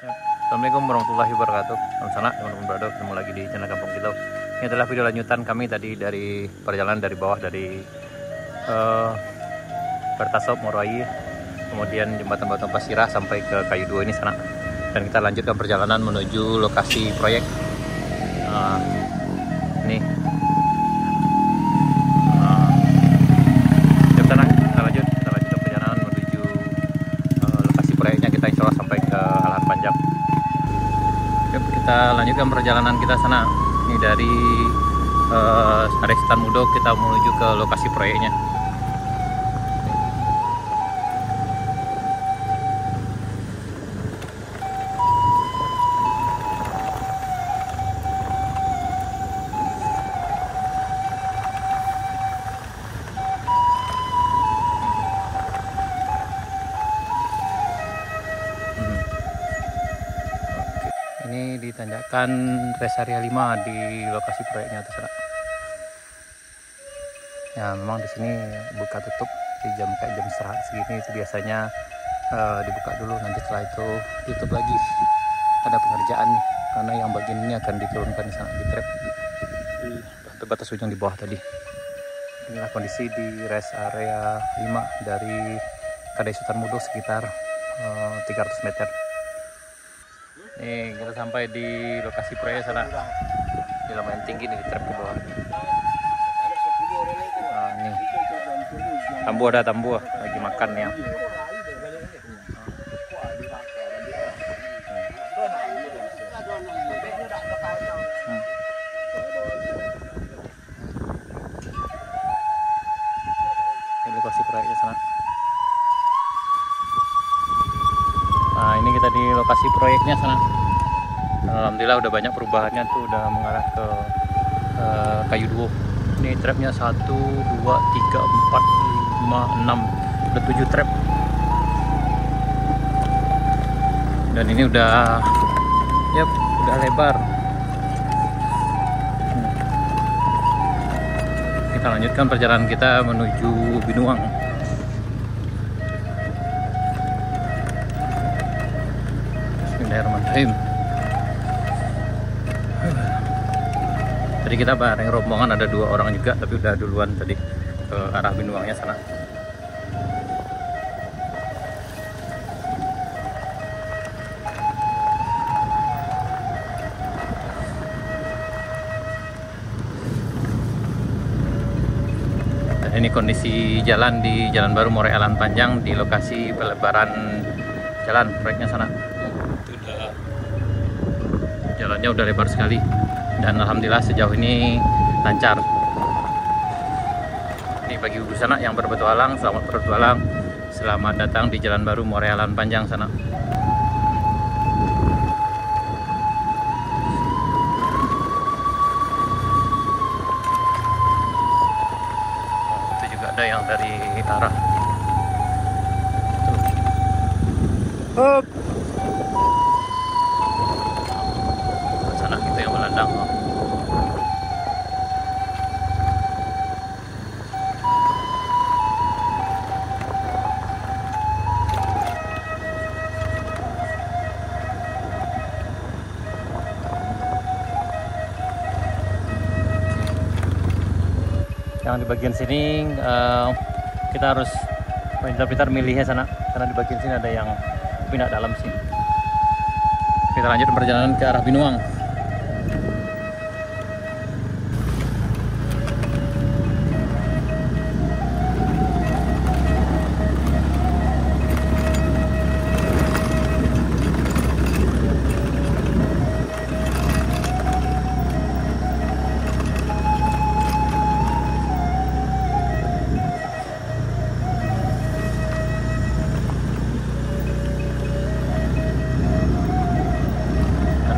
Assalamualaikum warahmatullahi wabarakatuh. Salam sana teman-teman berada, ketemu lagi di channel Kampung Kilau. Ini adalah video lanjutan kami tadi dari perjalanan dari bawah dari Pertasop Morai, kemudian jembatan Batu Pasirah sampai ke Kayu Dua ini sana. Dan kita lanjutkan perjalanan menuju lokasi proyek. Ini. Kita lanjutkan perjalanan menuju lokasi proyeknya. Kita insya Allah sampai ke Alahan Panjang. Kita lanjutkan perjalanan kita sana. Ini dari Arestan Mudok kita menuju ke lokasi proyeknya. Ini di tanjakan Res Area 5 di lokasi proyeknya atas sana. Ya memang di sini buka tutup di kayak jam istirahat segini itu biasanya dibuka dulu, nanti setelah itu tutup lagi. Ada pengerjaan nih, karena yang bagian ini akan diturunkan di sana di trap di batas ujung di bawah tadi. Inilah kondisi di Res Area 5 dari Kadai Sultan Mudok sekitar 300 meter. Nih kita sampai di lokasi proyek sana. Ini lumayan tinggi nih, trap ke bawah. Nah, ini tambu lagi makan ya. Ini lokasi proyeknya sana. Nah ini kita di lokasi proyeknya sana. Alhamdulillah udah banyak perubahannya tuh, udah mengarah ke Kayu Dua. Ini trapnya 1, 2, 3, 4, 5, 6, udah 7 trap. Dan ini udah lebar. Kita lanjutkan perjalanan kita menuju Binuang. Bismillahirrahmanirrahim. Tadi kita bareng rombongan ada 2 orang juga, tapi udah duluan tadi ke arah Binuangnya sana. Dan ini kondisi jalan di Jalan Baru Morai Alahan Panjang di lokasi pelebaran jalan proyeknya sana. Jalannya udah lebar sekali dan alhamdulillah sejauh ini lancar. Ini bagi ibu sana yang berpetualang, selamat berpetualang, selamat datang di Jalan Baru Morai Alahan Panjang sana. Itu juga ada yang dari arah tuh. Sana itu yang melandang. Yang di bagian sini kita harus pintar-pintar milihnya sana, karena di bagian sini ada yang pindah dalam sini. Kita lanjut perjalanan ke arah Binuang.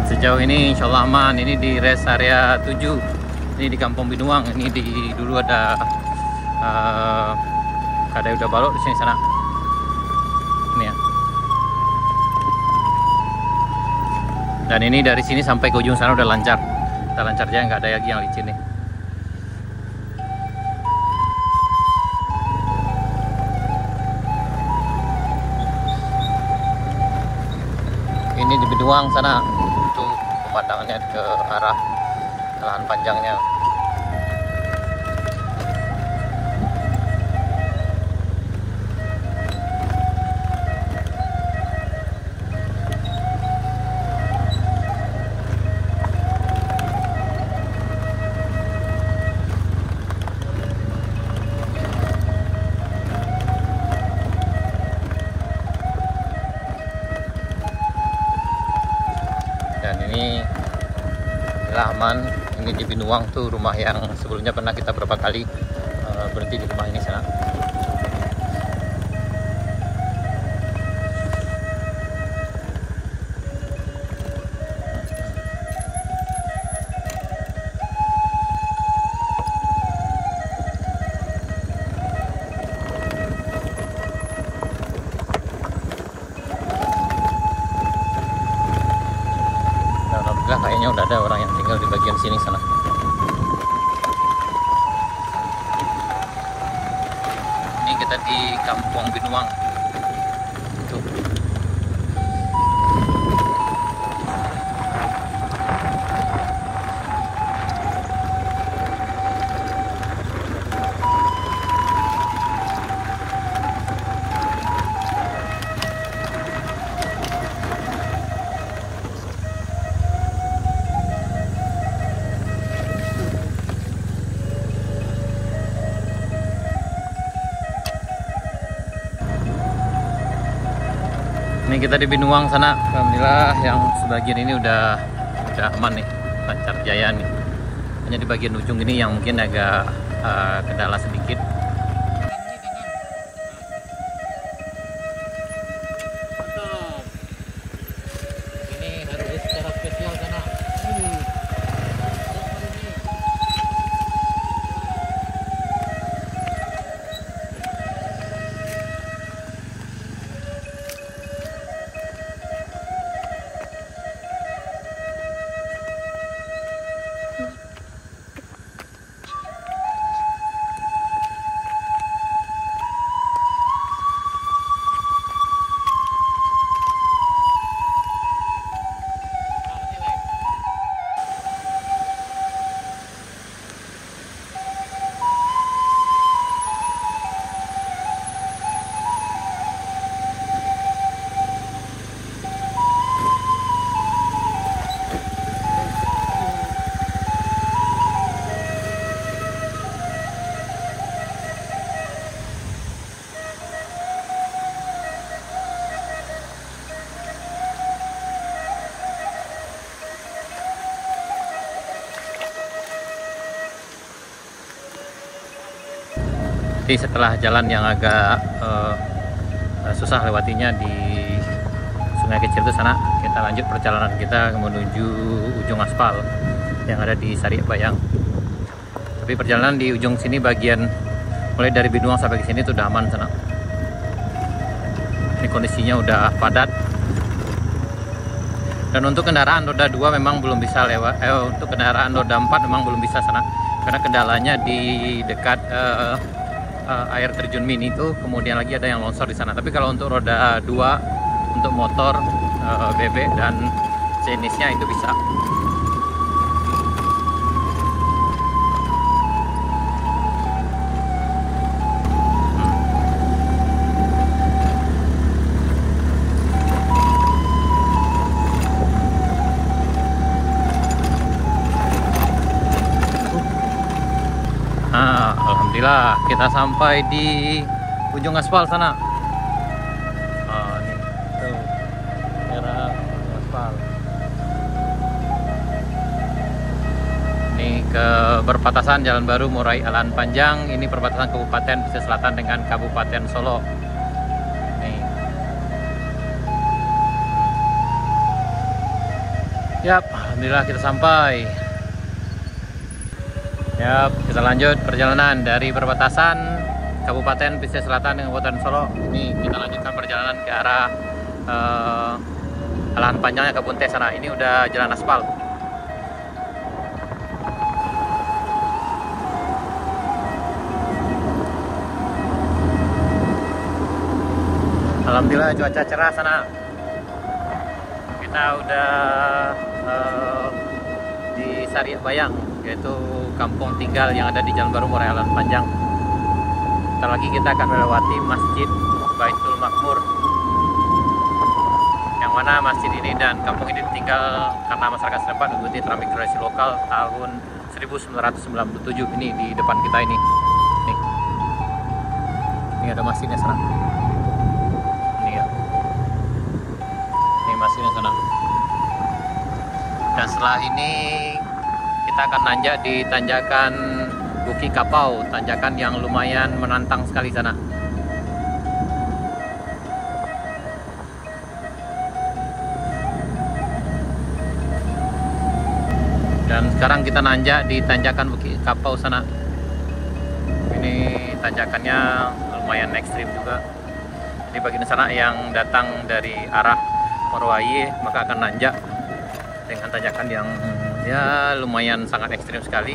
Sejauh ini insya Allah aman. Ini di Res Area 7, ini di Kampung Binuang. Ini dulu ada Kadai udah balok di sini sana. Ini ya. Dan ini dari sini sampai ke ujung sana udah lancar. Kita lancar aja, nggak ada lagi yang licin nih. Ini Ini di Binuang sana, itu pemandangannya ke arah lahan panjangnya. Dan ini Aman, ini di Binuang tuh rumah yang sebelumnya pernah kita berapa kali berhenti di rumah ini sana. Kayaknya udah ada orang yang tinggal di bagian sini sana. Ini kita di Kampung Binuang. Tuh. Ini kita di Binuang sana, alhamdulillah yang sebagian ini udah aman nih, lancar jaya nih. Hanya di bagian ujung ini yang mungkin agak kendala sedikit. Ini harus secara spesial sana. Jadi setelah jalan yang agak susah lewatinya di sungai kecil itu sana, kita lanjut perjalanan kita menuju ujung aspal yang ada di Sari Bayang. Tapi perjalanan di ujung sini bagian mulai dari Binuang sampai ke sini itu udah aman sana. Ini kondisinya udah padat. Dan untuk kendaraan roda 2 memang belum bisa lewat. Untuk kendaraan roda 4 memang belum bisa sana karena kendalanya di dekat air terjun mini itu, kemudian lagi ada yang longsor di sana. Tapi kalau untuk roda 2 untuk motor, bebek dan jenisnya itu bisa. Alhamdulillah kita sampai di ujung aspal sana. Nih tuh daerah aspal. Ini ke perbatasan Jalan Baru Murai Alan Panjang. Ini perbatasan Kabupaten Pesisir Selatan dengan Kabupaten Solo. Nih. Yap, alhamdulillah kita sampai. Ya, kita lanjut perjalanan dari perbatasan Kabupaten Pesisir Selatan dengan Kabupaten Solo. Ini kita lanjutkan perjalanan ke arah lahan panjangnya Kebun Teh sana. Ini udah jalan aspal. Alhamdulillah cuaca cerah sana. Kita Kita udah di Sariak Bayang, yaitu kampung tinggal yang ada di Jalan Baru Muara Alan Panjang. Sebentar lagi kita akan melewati Masjid Baitul Makmur, yang mana masjid ini dan kampung ini ditinggal karena masyarakat setempat mengikuti transmigrasi lokal tahun 1997. Ini di depan kita ini. Nih. Ini ada masjidnya sana. Ini ya. Ini masjidnya sana. Dan setelah ini kita akan nanjak di tanjakan Bukit Kapau, tanjakan yang lumayan menantang sekali sana. Dan sekarang kita nanjak di tanjakan Bukit Kapau sana. Ini tanjakannya lumayan ekstrim juga. Di bagian sana yang datang dari arah Morowali maka akan nanjak dengan tanjakan yang ya lumayan sangat ekstrim sekali.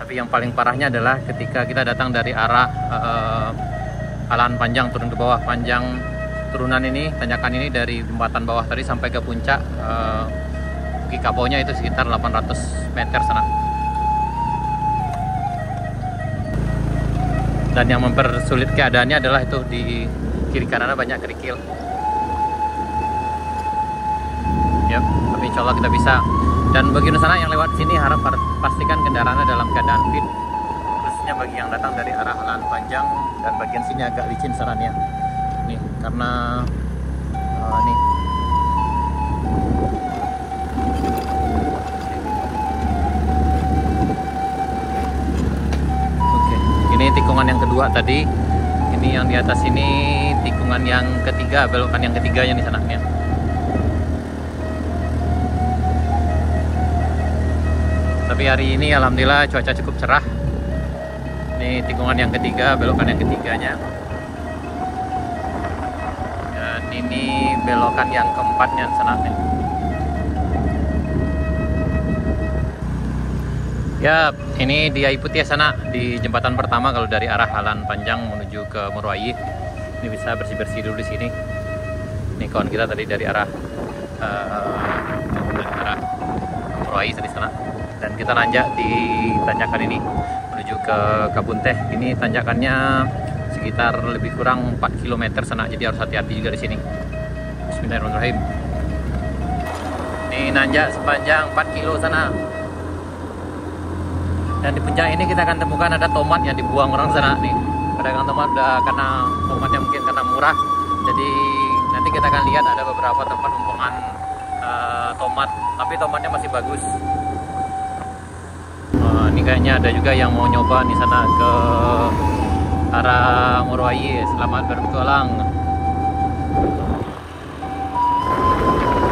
Tapi yang paling parahnya adalah ketika kita datang dari arah Alan Panjang turun ke bawah. Panjang turunan ini, tanjakan ini dari jembatan bawah tadi sampai ke puncak Bukit Kapaunya itu sekitar 800 meter sana. Dan yang mempersulit keadaannya adalah itu di kiri kanannya banyak kerikil. Yap, tapi insya Allah kita bisa. Dan bagi sana yang lewat sini harap pastikan kendaraannya dalam keadaan fit, khususnya bagi yang datang dari arah Alan Panjang. Dan bagian sini agak licin sarannya nih, karena nih oke, ini tikungan yang kedua tadi. Ini yang di atas ini tikungan yang ketiga, belokan yang ketiganya di sana nih. Tapi hari ini alhamdulillah cuaca cukup cerah. Ini tikungan yang ketiga, belokan yang ketiganya. Dan ini belokan yang keempatnya sana. Ya, ini dia ikuti ya sana di jembatan pertama kalau dari arah Alan Panjang menuju ke Morowali. Ini bisa bersih-bersih dulu di sini. Ini kawan kita tadi dari arah Morowali tadi sana. Dan kita nanjak di tanjakan ini menuju ke Kabun Teh. Ini tanjakannya sekitar lebih kurang 4 km sana, jadi harus hati-hati juga di sini. Bismillahirrahmanirrahim. Ini nanjak sepanjang 4 kilo sana. Dan di puncak ini kita akan temukan ada tomat yang dibuang orang sana nih. Pedagang tomat udah karena tomatnya mungkin karena murah. Jadi nanti kita akan lihat ada beberapa tempat pembuangan tomat, tapi tomatnya masih bagus. Ini kayaknya ada juga yang mau nyoba di sana ke arah Morowali. Selamat berpetualang.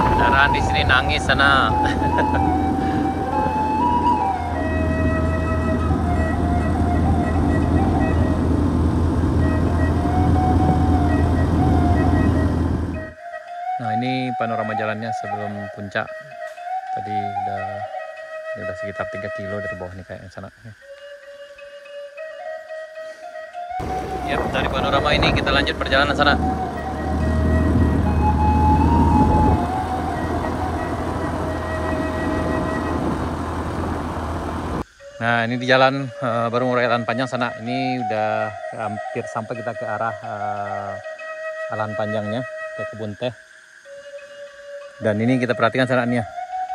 Kendaraan di sini nangis sana. Nah, ini panorama jalannya sebelum puncak. Tadi udah sekitar 3 kilo dari bawah nih kayaknya sana. Yap, dari panorama ini kita lanjut perjalanan sana. Nah, ini di jalan Baru Muara Alan Panjang sana. Ini udah hampir sampai kita ke arah Alan Panjangnya, ke Kebun Teh. Dan ini kita perhatikan sana nih ya,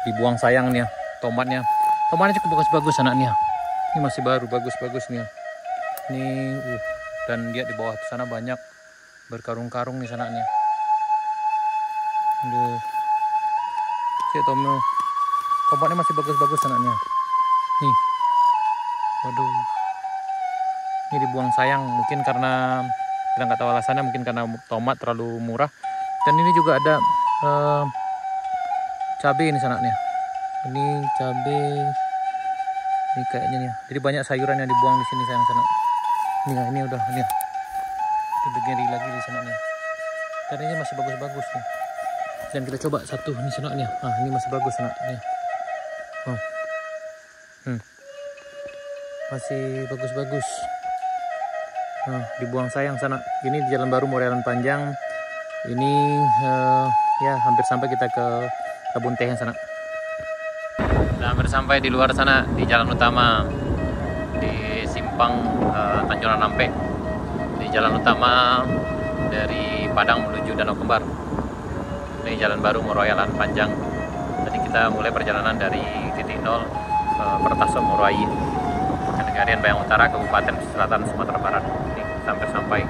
dibuang sayang nih ya. Tomatnya cukup bagus-bagus anaknya. Ini masih baru, bagus-bagus nih. Ini dan dia di bawah sana banyak berkarung-karung nih sananya. Aduh. Tomatnya masih bagus-bagus anaknya. Nih. Waduh. Ini dibuang sayang, mungkin karena kita nggak tahu alasannya, mungkin karena tomat terlalu murah. Dan ini juga ada cabai ini sananya. Ini cabai, ini kayaknya nih. Jadi banyak sayuran yang dibuang di sini sayang sana. Ini udah ini. Di bagian lagi di sana nih. Dan ini masih bagus-bagus nih. Dan kita coba satu ini sana nih. Ah, ini masih bagus sana nih. Oh. Masih bagus-bagus. Nah, dibuang sayang sana. Ini di Jalan Baru Muara Alan Panjang. Ini ya hampir sampai kita ke kebun teh yang sana. Sudah hampir sampai di luar sana, di jalan utama di simpang Tanjung Nampe, di jalan utama dari Padang menuju Danau Kembar. Ini jalan baru Moroyalan Panjang. Tadi kita mulai perjalanan dari titik 0 Pertaso Moroai, Negarian Bayang Utara, Kabupaten Selatan Sumatera Barat. Ini sampai.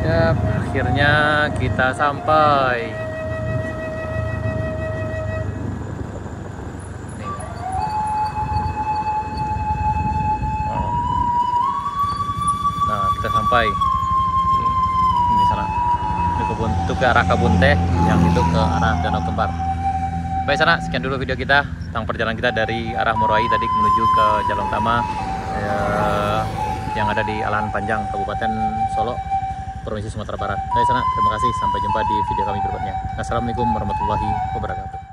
Ya, akhirnya kita sampai. Nih. Oh. Nah, kita sampai. Ini sana. Itu ke arah kebun teh, yang itu ke arah Danau Kembar. Baik sana, sekian dulu video kita tentang perjalanan kita dari arah Moroai tadi menuju ke jalan utama yang ada di Alahan Panjang, Kabupaten Solo, Provinsi Sumatera Barat. Baik sana, terima kasih. Sampai jumpa di video kami berikutnya. Assalamualaikum warahmatullahi wabarakatuh.